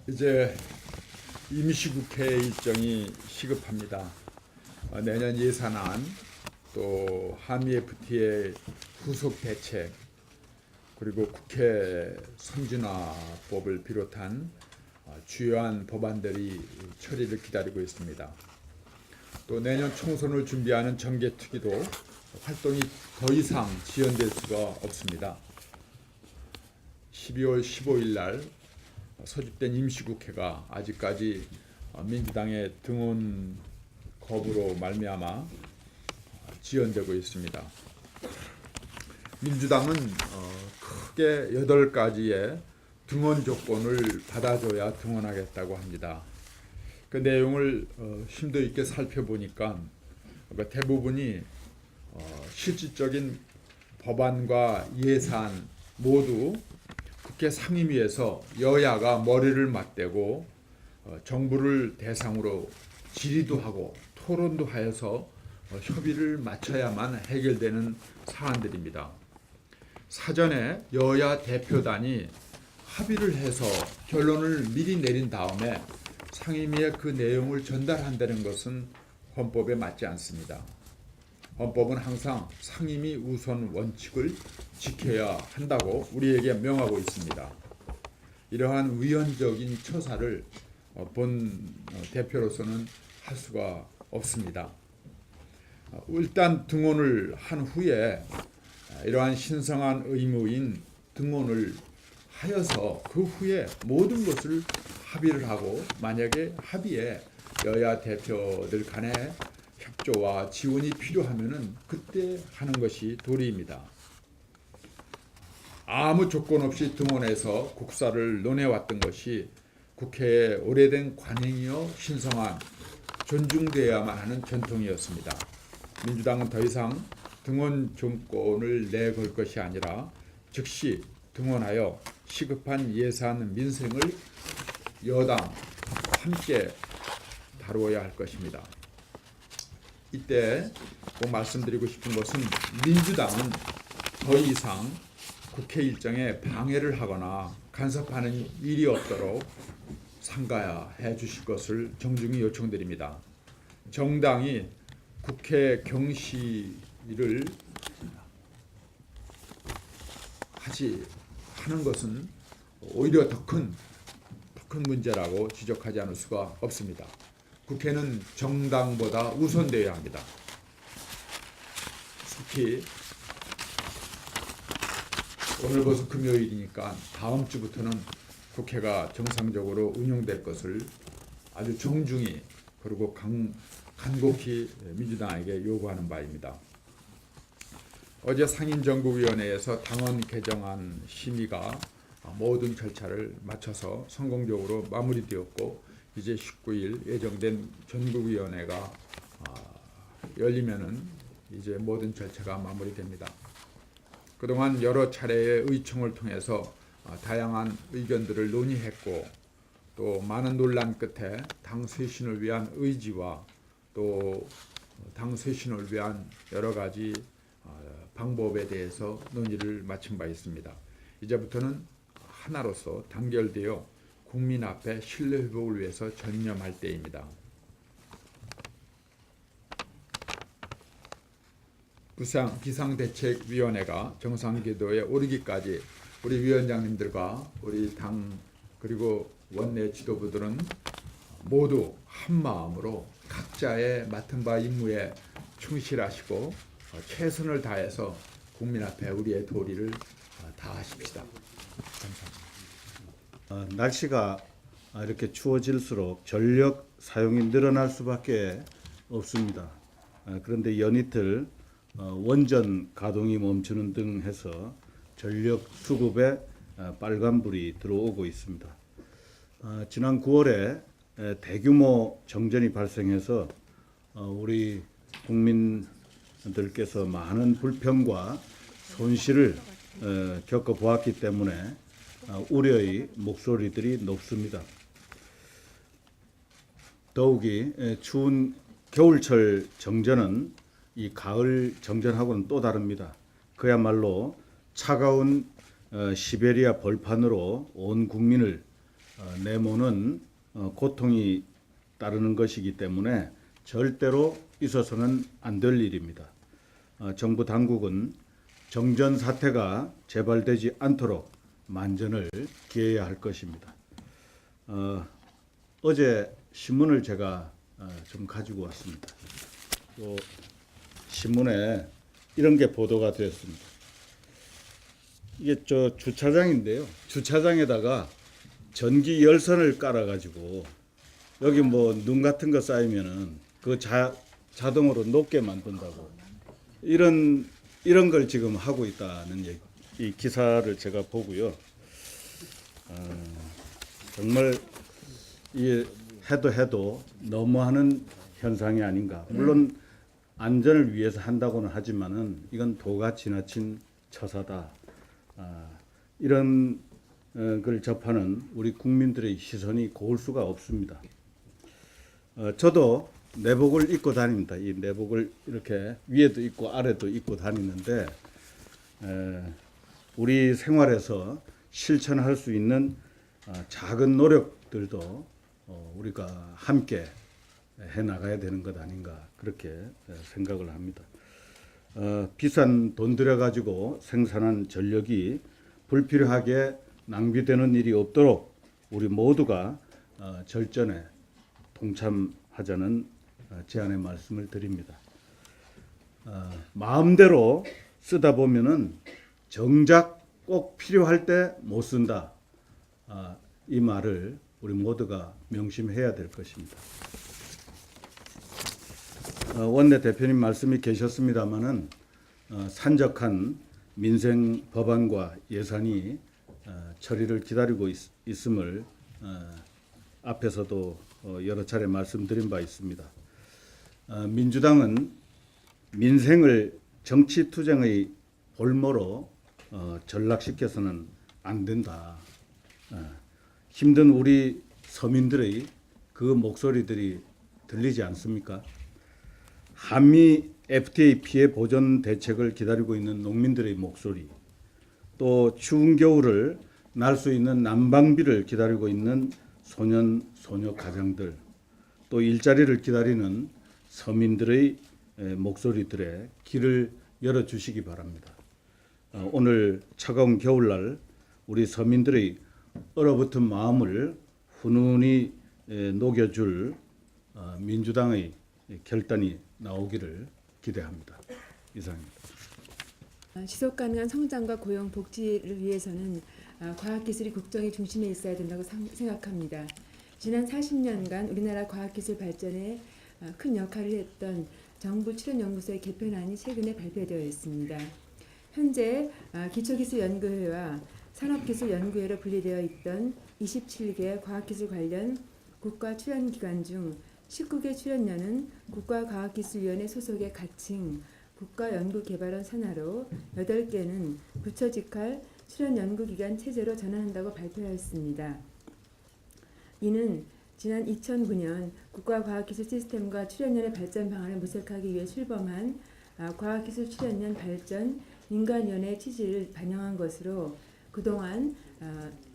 이제 임시국회 일정이 시급합니다. 내년 예산안, 또 한미 FTA의 후속 대책, 그리고 국회 선진화법을 비롯한 주요한 법안들이 처리를 기다리고 있습니다. 또 내년 총선을 준비하는 정개특위도 활동이 더 이상 지연될 수가 없습니다. 12월 15일 날 소집된 임시국회가 아직까지 민주당의 등원 거부로 말미암아 지연되고 있습니다. 민주당은 크게 8가지의 등원 조건을 받아줘야 등원하겠다고 합니다. 그 내용을 심도 있게 살펴보니까 대부분이 실질적인 법안과 예산 모두 국회 상임위에서 여야가 머리를 맞대고 정부를 대상으로 질의도 하고 토론도 하여서 협의를 맞춰야만 해결되는 사안들입니다. 사전에 여야 대표단이 합의를 해서 결론을 미리 내린 다음에 상임위에 그 내용을 전달한다는 것은 헌법에 맞지 않습니다. 헌법은 항상 상임위 우선 원칙을 지켜야 한다고 우리에게 명하고 있습니다. 이러한 위헌적인 처사를 본 대표로서는 할 수가 없습니다. 일단 등원을 한 후에 이러한 신성한 의무인 등원을 하여서 그 후에 모든 것을 합의를 하고, 만약에 합의에 여야 대표들 간의 협조와 지원이 필요하면은 그때 하는 것이 도리입니다. 아무 조건 없이 등원해서 국사를 논해왔던 것이 국회의 오래된 관행이요 신성한 존중되어야만 하는 전통이었습니다. 민주당은 더 이상 등원 조건을 내걸 것이 아니라 즉시 등원하여 시급한 예산 민생을 여당 함께 다루어야 할 것입니다. 이때 꼭 말씀드리고 싶은 것은 민주당은 더 이상 국회 일정에 방해를 하거나 간섭하는 일이 없도록 삼가해 주실 것을 정중히 요청드립니다. 정당이 국회 경시를 하는 것은 오히려 더 큰 문제라고 지적하지 않을 수가 없습니다. 국회는 정당보다 우선되어야 합니다. 특히 오늘 벌써 금요일이니까 다음 주부터는 국회가 정상적으로 운영될 것을 아주 정중히 그리고 간곡히 민주당에게 요구하는 바입니다. 어제 상임정국위원회에서 당원 개정안 심의가 모든 절차를 마쳐서 성공적으로 마무리되었고, 이제 19일 예정된 전국위원회가 열리면은 이제 모든 절차가 마무리됩니다. 그동안 여러 차례의 의총을 통해서 다양한 의견들을 논의했고, 또 많은 논란 끝에 당 쇄신을 위한 의지와 또 당 쇄신을 위한 여러 가지 방법에 대해서 논의를 마친 바 있습니다. 이제부터는 하나로서 단결되어 국민 앞에 신뢰 회복을 위해서 전념할 때입니다. 비상대책위원회가 정상궤도에 오르기까지 우리 위원장님들과 우리 당 그리고 원내 지도부들은 모두 한마음으로 각자의 맡은 바 임무에 충실하시고 최선을 다해서 국민 앞에 우리의 도리를 다하십시다. 감사합니다. 날씨가 이렇게 추워질수록 전력 사용이 늘어날 수밖에 없습니다. 그런데 연이틀 원전 가동이 멈추는 등 해서 전력 수급에 빨간불이 들어오고 있습니다. 지난 9월에 대규모 정전이 발생해서 우리 국민들께서 많은 불평과 손실을 겪어보았기 때문에 우려의 목소리들이 높습니다. 더욱이 추운 겨울철 정전은 이 가을 정전하고는 또 다릅니다. 그야말로 차가운 시베리아 벌판으로 온 국민을 내모는 고통이 따르는 것이기 때문에 절대로 있어서는 안 될 일입니다. 정부 당국은 정전 사태가 재발되지 않도록 만전을 기해야 할 것입니다. 어제 신문을 제가 좀 가지고 왔습니다. 신문에 이런 게 보도가 되었습니다. 이게 저 주차장인데요. 주차장에다가 전기 열선을 깔아가지고 여기 뭐 눈 같은 거 쌓이면은 그 자동으로 녹게 만든다고 이런 걸 지금 하고 있다는 얘기, 이 기사를 제가 보고요. 정말 이 해도 너무하는 현상이 아닌가. 물론 안전을 위해서 한다고는 하지만은 이건 도가 지나친 처사다. 이런 걸 접하는 우리 국민들의 시선이 고울 수가 없습니다. 저도 내복을 입고 다닙니다. 이 내복을 이렇게 위에도 입고 아래도 입고 다니는데 우리 생활에서 실천할 수 있는 작은 노력들도 우리가 함께 해 나가야 되는 것 아닌가 그렇게 생각을 합니다. 비싼 돈 들여가지고 생산한 전력이 불필요하게 낭비되는 일이 없도록 우리 모두가 절전에 동참하자는 제안의 말씀을 드립니다. 마음대로 쓰다 보면은 정작 꼭 필요할 때 못 쓴다. 이 말을 우리 모두가 명심해야 될 것입니다. 원내 대표님 말씀이 계셨습니다마는 산적한 민생 법안과 예산이 처리를 기다리고 있음을 앞에서도 여러 차례 말씀드린 바 있습니다. 민주당은 민생을 정치투쟁의 볼모로 전락시켜서는 안 된다. 힘든 우리 서민들의 그 목소리들이 들리지 않습니까? 한미 FTA 피해 보전 대책을 기다리고 있는 농민들의 목소리, 또 추운 겨울을 날 수 있는 난방비를 기다리고 있는 소년, 소녀 가장들, 또 일자리를 기다리는 서민들의 목소리들의 길을 열어주시기 바랍니다. 오늘 차가운 겨울날 우리 서민들의 얼어붙은 마음을 훈훈히 녹여줄 민주당의 결단이 나오기를 기대합니다. 이상입니다. 지속 가능한 성장과 고용 복지를 위해서는 과학기술이 국정의 중심에 있어야 된다고 생각합니다. 지난 40년간 우리나라 과학기술 발전에 큰 역할을 했던 정부 출연연구소의 개편안이 최근에 발표되어 있습니다. 현재 기초기술연구회와 산업기술연구회로 분리되어 있던 27개 과학기술 관련 국가 출연기관 중 19개 출연연은 국가과학기술위원회 소속의 가칭 국가연구개발원 산하로 8개는 부처 직할 출연연구기관 체제로 전환한다고 발표하였습니다. 이는 지난 2009년 국가과학기술 시스템과 출연연의 발전 방안을 모색하기 위해 출범한 과학기술 출연연 발전 민간위원회의 취지를 반영한 것으로 그동안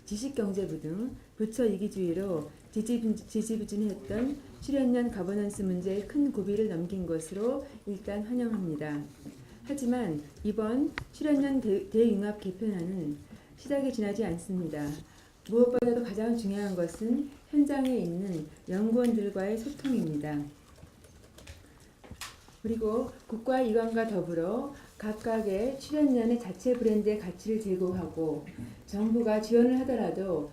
지식경제부 등 부처 이기주의로 지지부진했던 출연연 거버넌스 문제에 큰 고비를 넘긴 것으로 일단 환영합니다. 하지만 이번 출연연 대융합 개편안은 시작이 지나지 않습니다. 무엇보다도 가장 중요한 것은 현장에 있는 연구원들과의 소통입니다. 그리고 국가이관과 더불어 각각의 출연연의 자체 브랜드의 가치를 제고하고 정부가 지원을 하더라도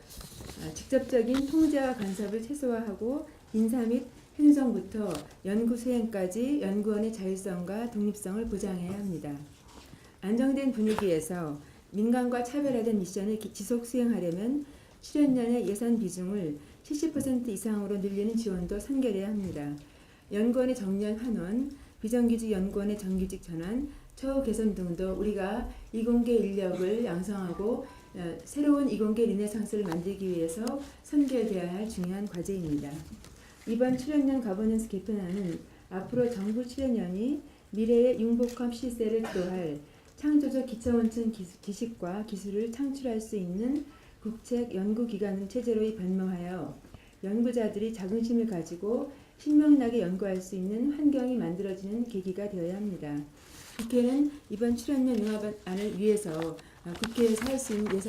직접적인 통제와 간섭을 최소화하고 인사 및 행정부터 연구 수행까지 연구원의 자율성과 독립성을 보장해야 합니다. 안정된 분위기에서 민간과 차별화된 미션을 지속 수행하려면 출연연의 예산 비중을 70% 이상으로 늘리는 지원도 선결해야 합니다. 연구원의 정년 환원, 비정규직 연구원의 정규직 전환, 처우 개선 등도 우리가 이공계 인력을 양성하고 새로운 이공계 르네상스를 만들기 위해서 선결되어야 할 중요한 과제입니다. 이번 출연연 거버넌스 개편안은 앞으로 정부 출연연이 미래의 융복합 시세를 주도할 창조적 기초원천 기식과 기술을 창출할 수 있는 국책 연구기관 체제로 변모하여 연구자들이 자긍심을 가지고 신명나게 연구할 수 있는 환경이 만들어지는 계기가 되어야 합니다. 국회는 이번 출연료 융합안을 위해서 국회에서 할 수 있는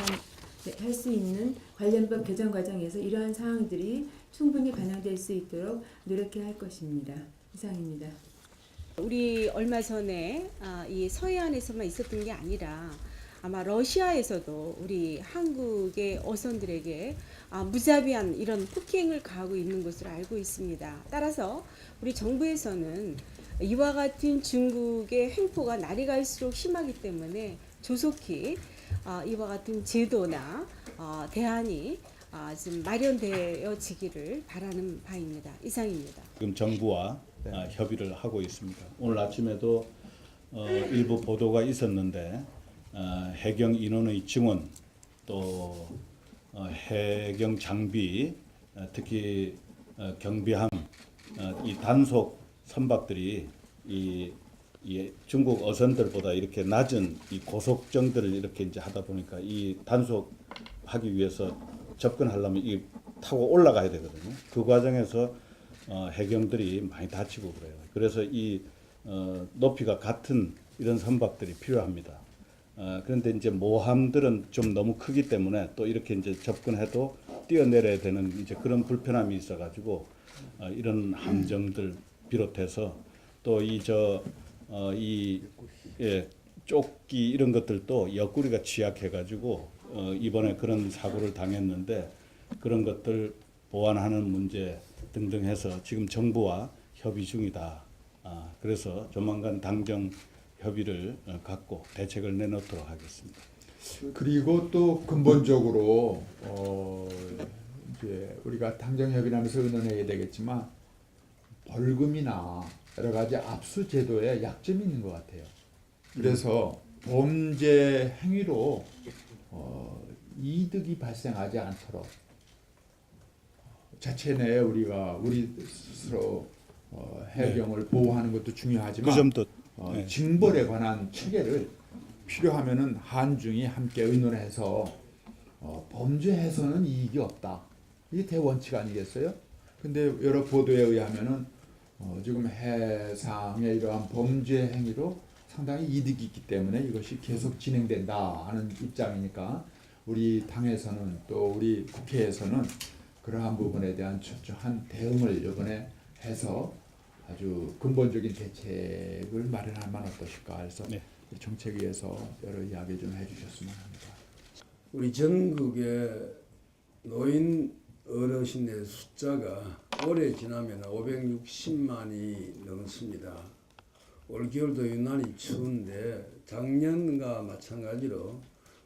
할 수 있는 관련법 개정 과정에서 이러한 사항들이 충분히 반영될 수 있도록 노력해야 할 것입니다. 이상입니다. 우리 얼마 전에 이 서해안에서만 있었던 게 아니라 아마 러시아에서도 우리 한국의 어선들에게 무자비한 이런 폭행을 가하고 있는 것으로 알고 있습니다. 따라서 우리 정부에서는 이와 같은 중국의 횡포가 날이 갈수록 심하기 때문에 조속히 이와 같은 제도나 대안이 좀 마련되어지기를 바라는 바입니다. 이상입니다. 지금 정부와 협의를 하고 있습니다. 오늘 아침에도 일부 보도가 있었는데 해경 인원의 증원 또 해경 장비 특히 경비함 이 단속 선박들이 이 중국 어선들보다 이렇게 낮은 이 고속정들을 이렇게 이제 하다 보니까 이 단속하기 위해서 접근하려면 이 타고 올라가야 되거든요. 그 과정에서 해경들이 많이 다치고 그래요. 그래서 이 높이가 같은 이런 선박들이 필요합니다. 그런데 이제 모함들은 좀 너무 크기 때문에 또 이렇게 이제 접근해도 뛰어내려야 되는 이제 그런 불편함이 있어가지고 이런 함정들 비롯해서 또 조끼 이런 것들도 옆구리가 취약해가지고 이번에 그런 사고를 당했는데 그런 것들 보완하는 문제 등등 해서 지금 정부와 협의 중이다. 그래서 조만간 당정 협의를 갖고 대책을 내놓도록 하겠습니다. 그리고 또 근본적으로 이제 우리가 당정 협의하면서 의논해야 되겠지만 벌금이나 여러 가지 압수 제도에 약점이 있는 것 같아요. 그래서 범죄 행위로 이득이 발생하지 않도록 자체 내에 우리가 우리 스스로 해경을 보호하는 것도 중요하지만 그 점도 징벌에 관한 체계를 필요하면은 한중이 함께 의논해서 범죄해서는 이익이 없다. 이게 대원칙 아니겠어요? 근데 여러 보도에 의하면은 지금 해상의 이러한 범죄 행위로 상당히 이득이 있기 때문에 이것이 계속 진행된다 하는 입장이니까 우리 당에서는 또 우리 국회에서는 그러한 부분에 대한 철저한 대응을 이번에 해서 아주 근본적인 대책을 마련할 만 어떠실까 해서 정책위에서 여러 이야기 좀 해주셨으면 합니다. 우리 전국의 노인 어르신의 숫자가 올해 지나면 560만이 넘습니다. 올겨울도 유난히 추운데 작년과 마찬가지로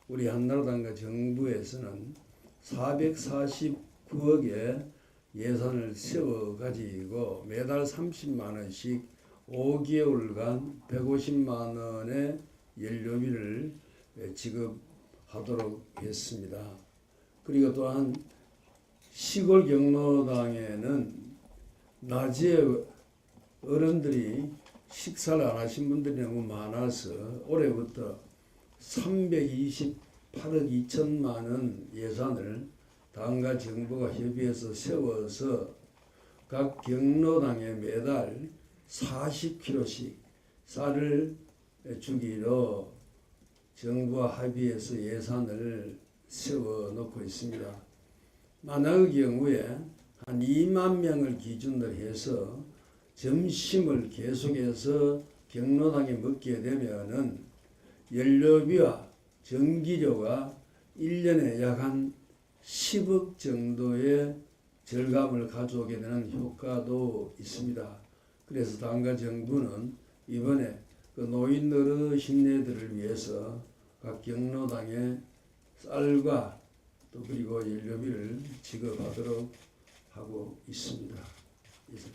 우리 한나라당과 정부에서는 449억의 예산을 세워가지고 매달 30만 원씩 5개월간 150만 원의 연료비를 지급하도록 했습니다. 그리고 또한 시골 경로당에는 낮에 어른들이 식사를 안 하신 분들이 너무 많아서 올해부터 328억 2천만 원 예산을 당과 정부가 협의해서 세워서 각 경로당에 매달 40kg씩 쌀을 주기로 정부와 합의해서 예산을 세워놓고 있습니다. 만약의 경우에 한 2만 명을 기준으로 해서 점심을 계속해서 경로당에 먹게 되면은 연료비와 전기료가 1년에 약 한 10억 정도의 절감을 가져오게 되는 효과도 있습니다. 그래서 당과 정부는 이번에 그 노인 어르신네들을 위해서 각 경로당에 쌀과 또 그리고 연료비를 지급하도록 하고 있습니다. 이상.